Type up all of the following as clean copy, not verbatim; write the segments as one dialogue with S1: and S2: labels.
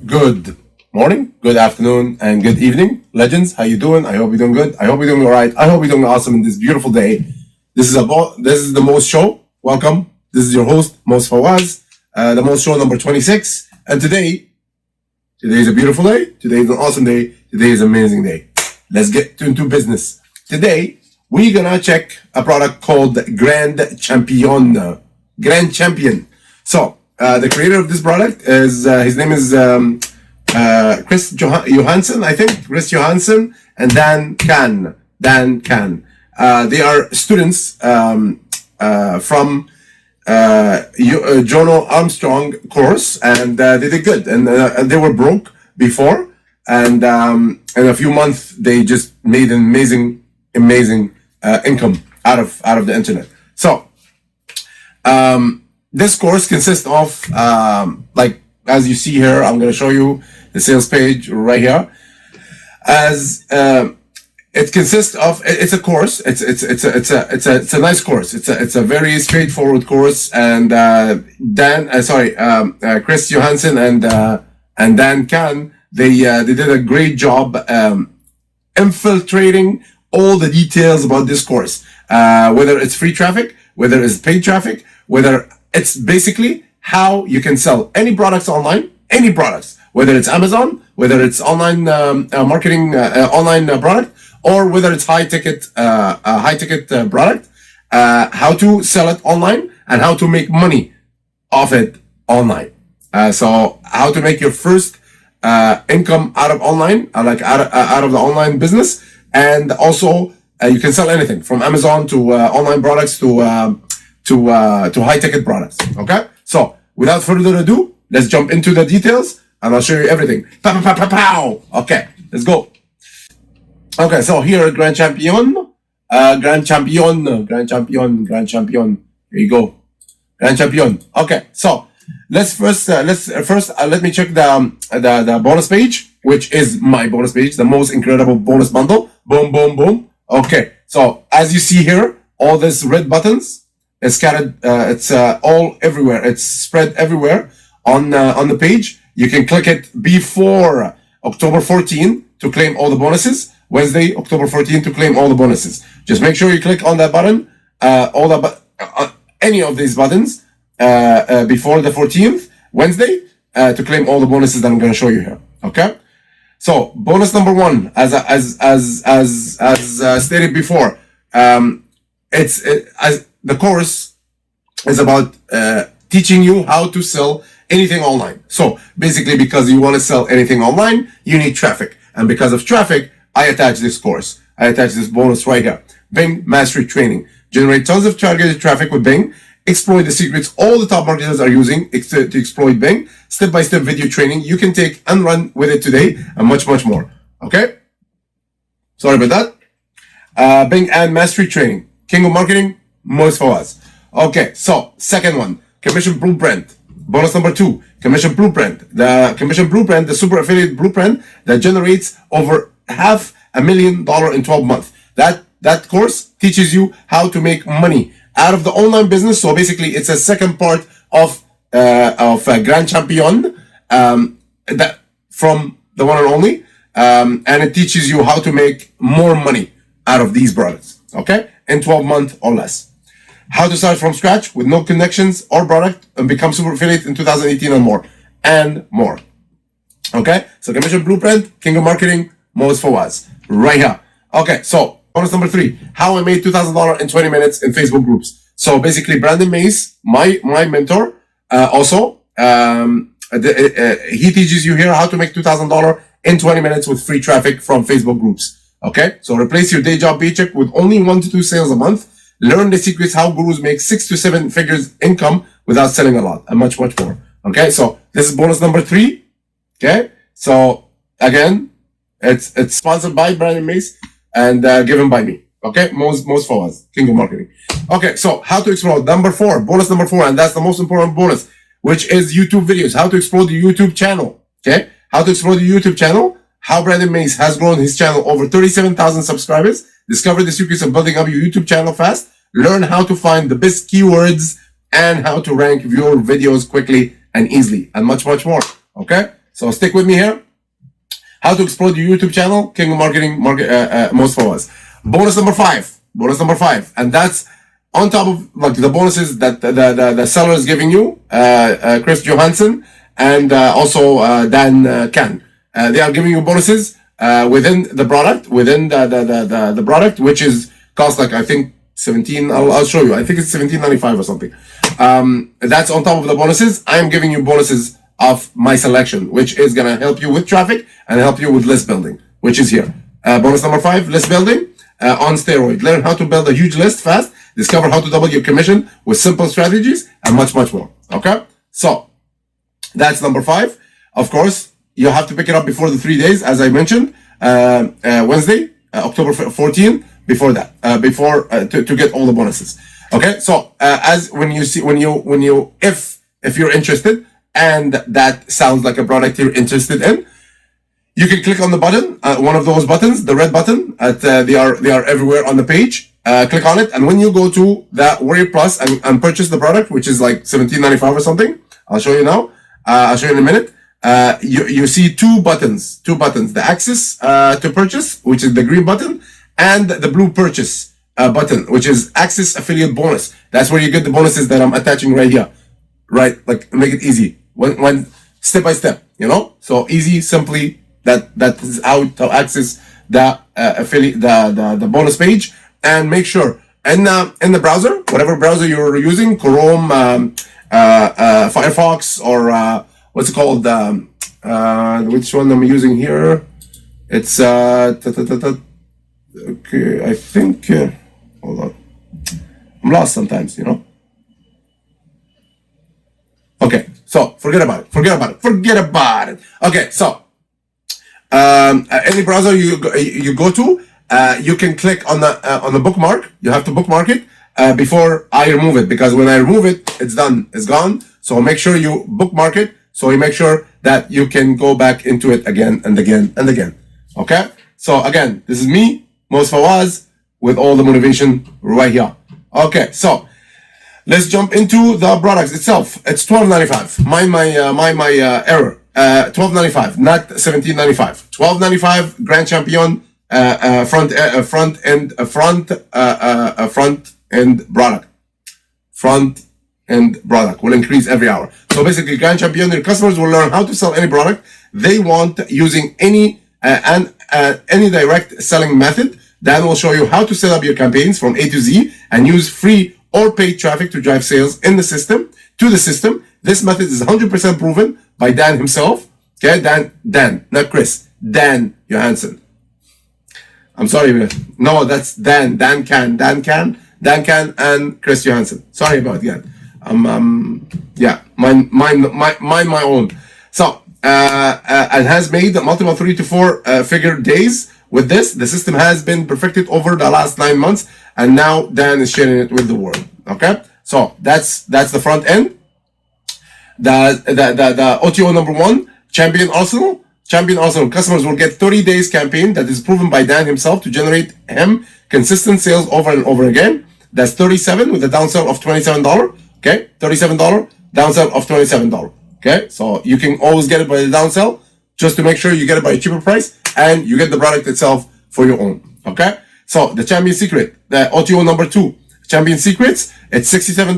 S1: Good morning, good afternoon, and good evening. Legends, how you doing? I hope you're doing good. I hope you're doing all right. I hope you're doing awesome in this beautiful day. This is the Moez Show. Welcome. This is your host, Moez Fawaz, the Moez Show number 26. And today is a beautiful day. Today is an awesome day. Today is an amazing day. Let's get into business. Today, we're gonna check a product called Grand Champion. Grand Champion. So, the creator of this product is, his name is Chris Johansson, I think. Chris Johansson and Dan Can. They are students from Jono Armstrong course, and they did good. And they were broke before, and in a few months they just made an amazing income out of the internet. So this course consists of like as you see here. I'm going to show you the sales page right here. As it consists of, it's a course. It's a nice course. It's a very straightforward course. And Chris Johansson and Dan Can, they did a great job infiltrating all the details about this course. Whether it's free traffic, whether it's paid traffic, whether it's basically how you can sell any products online, any products, whether it's Amazon, whether it's online marketing, online product, or whether it's high ticket product, how to sell it online and how to make money off it online. So how to make your first income out of online, out of the online business, and also you can sell anything from Amazon to online products to high ticket products. Okay, so without further ado, let's jump into the details and I'll show you everything. Pow, pow, pow, pow, pow. Okay, let's go. Okay, so here, Grand Champion. Here you go, Grand Champion. Okay, so let's first let me check the bonus page, which is my bonus page, the most incredible bonus bundle. Boom, boom, boom. Okay, so as you see here, all these red buttons is scattered. It's all everywhere. It's spread everywhere on the page. You can click it before October 14 to claim all the bonuses. Wednesday, October 14 to claim all the bonuses. Just make sure you click on that button, any of these buttons before the 14th, Wednesday, to claim all the bonuses that I'm going to show you here. Okay. So bonus number one, as stated before, the course is about teaching you how to sell anything online. So basically, because you want to sell anything online, you need traffic. And because of traffic, I attach this course. I attach this bonus right here. Bing Mastery Training. Generate tons of targeted traffic with Bing. Exploit the secrets all the top marketers are using to exploit Bing. Step-by-step video training you can take and run with it today, and much more. Okay? Sorry about that. Bing and Mastery Training. King of Marketing, Moez Fawaz. Okay, so second one, Commission Blueprint. Bonus number 2, Commission Blueprint. The Commission Blueprint, the super affiliate blueprint that generates over $500,000 in 12 months. That course teaches you how to make money out of the online business. So basically, it's a second part of Grand Champion, that from the one and only, and it teaches you how to make more money out of these products. Okay, in 12 months or less. How to start from scratch with no connections or product and become super affiliate in 2018 and more. Okay, so Commission Blueprint, King of Marketing, Moez Fawaz, right here. Okay, so bonus number 3, how I made $2,000 in 20 minutes in Facebook groups. So basically, Brandon Mays, my mentor, he teaches you here how to make $2,000 in 20 minutes with free traffic from Facebook groups. Okay, so replace your day job paycheck with only 1 to 2 sales a month. Learn the secrets how gurus make 6 to 7 figures income without selling a lot, and much more. Okay, so this is bonus number 3. Okay, so again, it's sponsored by Brandon Mays and given by me. Okay, Moez Fawaz, King of Marketing. Okay, so how to explode number 4, bonus number 4, and that's the most important bonus, which is YouTube videos. How to explode the YouTube channel. Okay, how to explode the YouTube channel. How Brandon Mays has grown his channel over 37,000 subscribers. Discover the secrets of building up your YouTube channel fast. Learn how to find the best keywords and how to rank your videos quickly and easily, and much more. Okay, So stick with me here. How to explode your YouTube channel, King of Marketing, Moez Fawaz. Bonus number five, and that's on top of like the bonuses that the seller is giving you, Chris Johansson and also Dan Can. They are giving you bonuses within the product, the product, which is cost like I think 17. I'll show you. I think it's 17.95 or something. That's on top of the bonuses. I am giving you bonuses of my selection, which is gonna help you with traffic and help you with list building, which is here. Bonus number 5, list building on steroid. Learn how to build a huge list fast. Discover how to double your commission with simple strategies and much more. Okay, so that's number 5. Of course, you have to pick it up before the 3 days, as I mentioned. Wednesday, October 14. Before that, to get all the bonuses. Okay, so if you're interested and that sounds like a product you're interested in, you can click on the button, one of those buttons, the red button. They are everywhere on the page. Click on it, and when you go to the Warrior Plus and purchase the product, which is like $17.95 or something, I'll show you now. I'll show you in a minute. You see two buttons, the access to purchase, which is the green button, and the blue purchase button, which is access affiliate bonus. That's where you get the bonuses that I'm attaching right here, right? Like make it easy, when step by step, you know. So easy, simply. That is how to access the affiliate, the bonus page, and make sure in the browser, whatever browser you're using, Chrome, Firefox, or what's it called? Which one I'm using here? It's okay, I think, hold on. I'm lost sometimes, you know. Okay, so forget about it. Okay, so any browser you go to, you can click on the bookmark. You have to bookmark it before I remove it, because when I remove it, it's done, it's gone. So make sure you bookmark it, so you make sure that you can go back into it again and again and again. Okay, so again, this is me, Moez Fawaz, with all the motivation right here. Okay, so let's jump into the products itself. It's $12.95. My error. $12.95, not $17.95. $12.95 Grand Champion front end product will increase every hour. So basically, Grand Champion, your customers will learn how to sell any product they want using any direct selling method. Dan will show you how to set up your campaigns from A to Z and use free or paid traffic to drive sales in the system to the system. This method is 100% proven by Dan himself. Okay, Dan, not Chris. Dan Johansson. I'm sorry, no, that's Dan. Dan Can, and Chris Johansson. Sorry about that. Yeah, mine my own. So, and has made multiple 3 to 4 figure days with this. The system has been perfected over the last 9 months, and now Dan is sharing it with the world. Okay, so that's the front end. The OTO number 1, Champion Arsenal. Customers will get 30 days campaign that is proven by Dan himself to generate him consistent sales over and over again. That's 37 with a downsell of $27. Okay, $37 downsell of $27. Okay, so you can always get it by the downsell, just to make sure you get it by a cheaper price and you get the product itself for your own. Okay, so the Champion Secret, the OTO number 2, Champion Secrets, it's $67,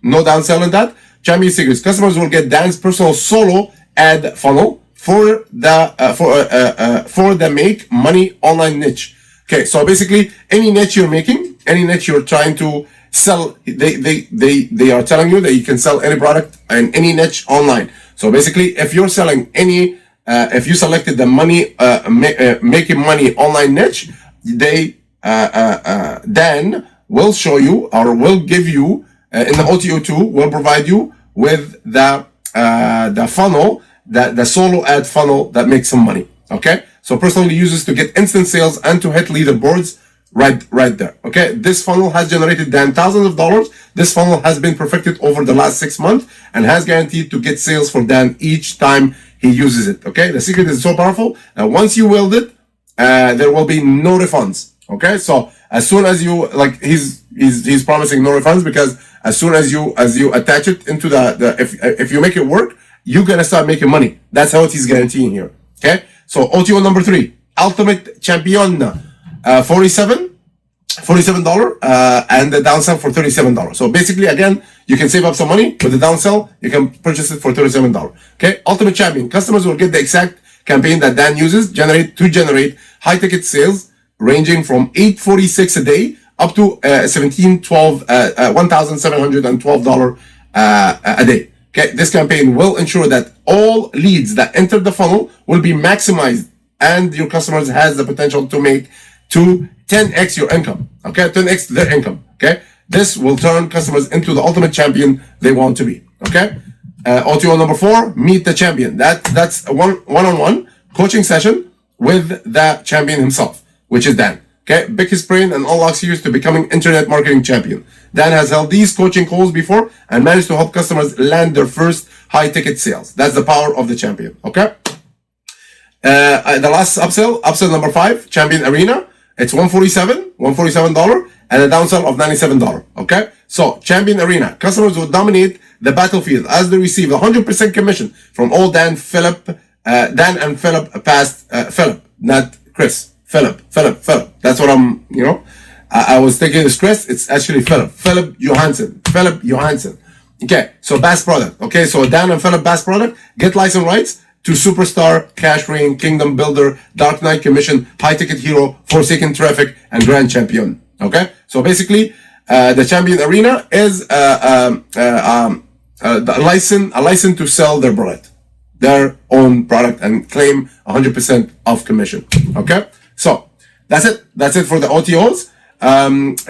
S1: no downsell in that. Champion Secrets, customers will get Dan's personal solo ad funnel for the make money online niche. Okay, so basically any niche you're making, any niche you're trying to sell, they are telling you that you can sell any product in any niche online. So basically, if you're selling any, if you selected the money making money online niche, they Dan will show you, or will give you in the OTO2, will provide you with the funnel, the solo ad funnel that makes some money. Okay, so personally uses to get instant sales and to hit leaderboards right there. Okay, this funnel has generated Dan thousands of dollars. This funnel has been perfected over the last 6 months and has guaranteed to get sales for Dan each time he uses it. Okay, the secret is so powerful that once you wield it, there will be no refunds. Okay, so as soon as you, like, he's promising no refunds, because as soon as you attach it into if you make it work you're gonna start making money. That's how he's guaranteeing here. Okay, so OTO number 3, Ultimate Champion, $47, and the downsell for $37. So basically, again, you can save up some money with the downsell. You can purchase it for $37. Okay, Ultimate Champion customers will get the exact campaign that Dan uses generate high ticket sales ranging from $846 a day up to $1,712 a day. Okay, this campaign will ensure that all leads that enter the funnel will be maximized, and your customers has the potential to make to 10x your income. Okay, 10x their income. Okay, this will turn customers into the ultimate champion they want to be. Okay, OTO number 4, Meet the Champion. That's a one-on-one coaching session with the champion himself, which is Dan. Okay, pick his brain and unlocks years to becoming internet marketing champion. Dan has held these coaching calls before and managed to help customers land their first high ticket sales. That's the power of the champion. Okay. The last upsell number 5, Champion Arena. It's $147, and a downsell of $97. Okay. So Champion Arena customers will dominate the battlefield as they receive 100% commission from all Dan and Philip past Philip, not Chris. Philip. That's what I'm, I was thinking it's Chris. It's actually Philip. Philip Johansson. Okay, so Bass product. Okay, so Dan and Philip Bass product get license rights to Superstar, Cash Rain, Kingdom Builder, Dark Knight Commission, High Ticket Hero, Forsaken Traffic, and Grand Champion. Okay, so basically, the Champion Arena is a license to sell their own product, and claim 100% of commission. Okay. So that's it. That's it for the OTOs.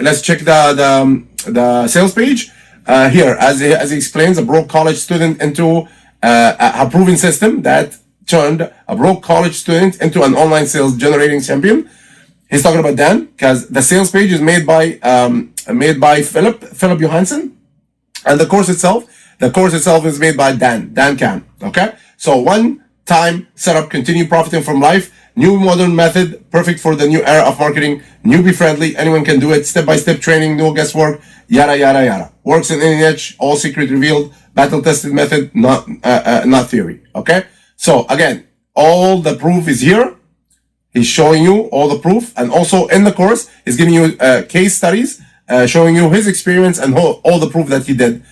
S1: Let's check the sales page. Here, as he explains, a broke college student into a proven system that turned a broke college student into an online sales generating champion. He's talking about Dan, because the sales page is made by Philip Johansson, and the course itself is made by Dan Can. Okay, so one time setup, continue profiting from life. New modern method, perfect for the new era of marketing. Newbie friendly, anyone can do it. Step-by-step training, no guesswork, yada yada yada. Works in any niche, all secret revealed. Battle tested method, not theory. Okay. So again, all the proof is here. He's showing you all the proof, and also in the course, he's giving you case studies, showing you his experience and all the proof that he did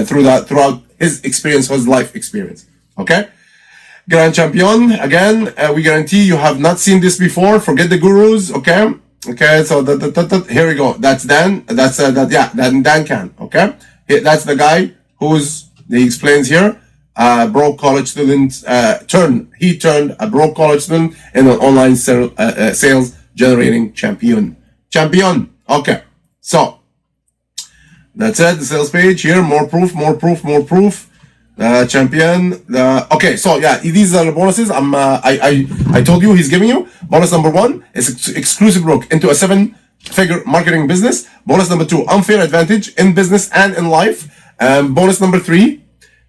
S1: throughout his experience, his life experience. Okay. Grand Champion, again, we guarantee you have not seen this before. Forget the gurus, okay? Okay, so here we go. That's Dan. Dan Can, okay? That's the guy he explains here, broke college student, he turned a broke college student into an online sales generating champion. Okay, so that's it. The sales page here, more proof. Champion. Okay, so yeah, these are the bonuses. I told you he's giving you. Bonus number 1 is exclusive broke into a 7-figure marketing business. Bonus number 2, unfair advantage in business and in life. Bonus number 3,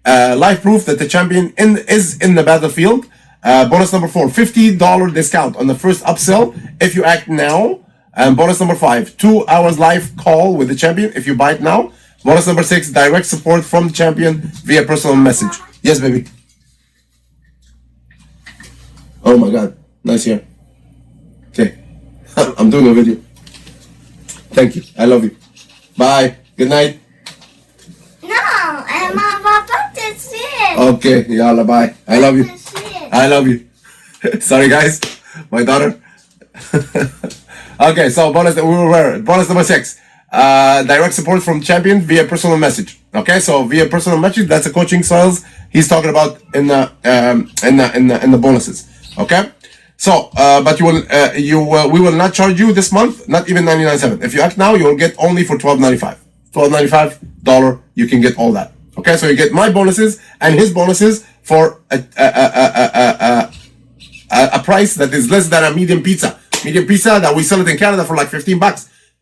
S1: life proof that the champion is in the battlefield. Bonus number 4, $50 discount on the first upsell if you act now. And bonus number 5, 2 hours live call with the champion if you buy it now. Bonus number 6, direct support from the champion via personal message. Yes, baby. Oh my God. Nice here. Okay. I'm doing a video. Thank you. I love you. Bye. Good night.
S2: No, I'm about to sit.
S1: Okay. Yalla, bye. I love you. I love you. Sorry, guys. My daughter. Okay, so bonus number 6. Direct support from champion via personal message. Okay, so via personal message, that's a coaching sales he's talking about in the bonuses. Okay, so but we will not charge you this month, not even $99.7. If you act now, you will get only for $12.95. $12.95 you can get all that. Okay, so you get my bonuses and his bonuses for a price that is less than a medium pizza. Medium pizza that we sell it in Canada for like $15.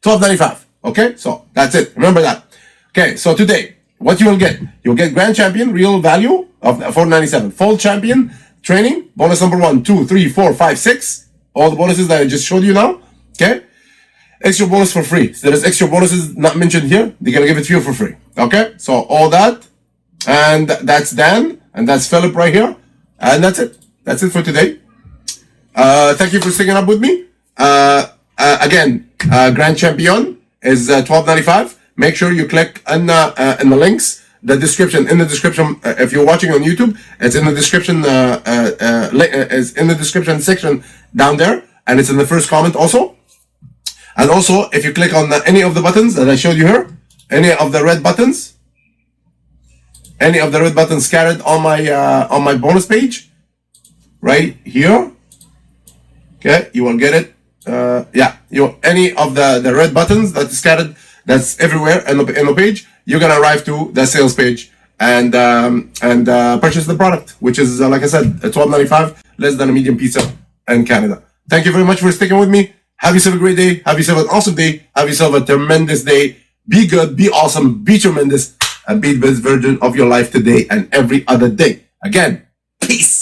S1: $12.95. Okay, so that's it. Remember that. Okay, so today, what you will get? You'll get Grand Champion, real value of $497. Full Champion training, bonus number 1, 2, 3, 4, 5, 6. All the bonuses that I just showed you now. Okay, extra bonus for free. So there is extra bonuses not mentioned here. They're gonna give it to you for free. Okay, so all that And that's Dan, and that's Philip right here. And that's it. That's it for today. Thank you for sticking up with me. Again, Grand Champion is $12.95. Make sure you click in the links, the description. In the description, if you're watching on YouTube, it's in the description. It's in the description section down there, and it's in the first comment also. And also, if you click on any of the buttons that I showed you here, any of the red buttons scattered on my bonus page, right here. Okay, you will get it. Any of the red buttons that is scattered, that's everywhere in the page, you're gonna arrive to the sales page and purchase the product, which is like I said, $12.95, less than a medium pizza in Canada. Thank you very much for sticking with me. Have yourself a great day. Have yourself an awesome day. Have yourself a tremendous day. Be good, be awesome, be tremendous, and be the best version of your life today and every other day. Again, peace.